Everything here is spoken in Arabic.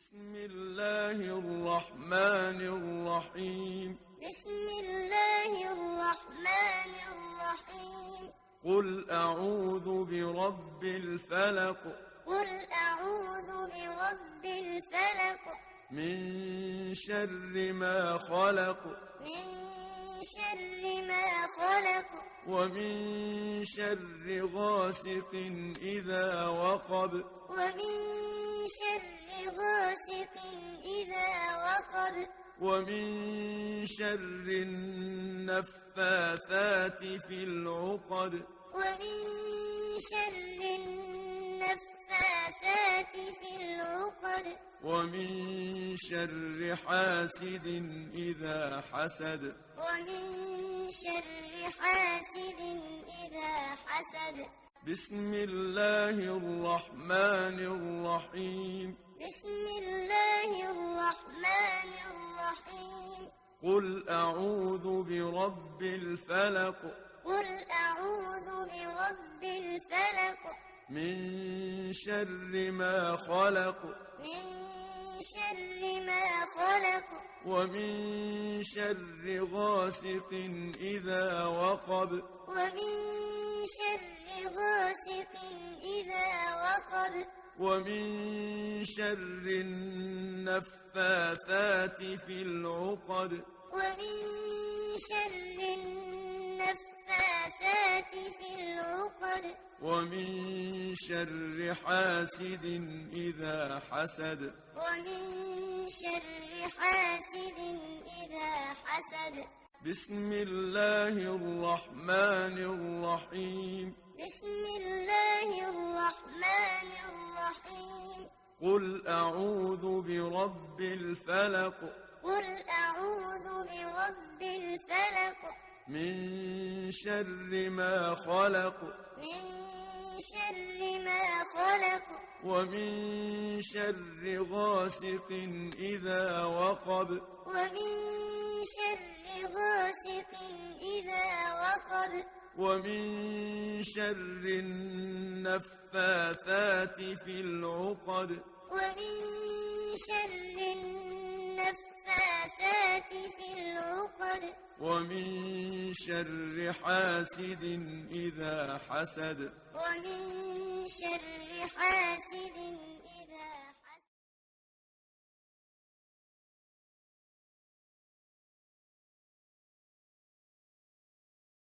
بسم الله الرحمن الرحيم. بسم الله الرحمن الرحيم. قل أعوذ برب الفلق. قل أعوذ برب الفلق. من شر ما خلق. من شر ما خلق. ومن شر غاسق إذا وقب. ومن شر غاسق إذا وقب. ومن شر النفاثات في العقد. ومن شر النفاثات في العقد. ومن شر حاسد إذا حسد. ومن شر حاسد إذا حسد. بسم الله الرحمن الرحيم. بسم الله الرحمن الرحيم. قل أعوذ برب الفلق. قل أعوذ برب الفلق. من شر ما خلق. من شر ما خلق. ومن شر غاسق إذا وقب. ومن شر غاسق إذا وقب. ومن شر النفاثات في العقد. ومن شر النفاثات في العقد. ومن شر حاسد إذا حسد. ومن شر حاسد إذا حسد. بسم الله الرحمن الرحيم. بسم الله الرحمن الرحيم. قل أعوذ برب الفلق. قل أعوذ برب الفلق. من شر ما خلق. من شر ما خلق. ومن شر غاسق إذا وقب. ومن شر غاسق إذا وقب. ومن شر النفاثات في العقد. ومن شر النفاثات في العقد. ومن شر حاسد إذا حسد. ومن شر حاسد إذا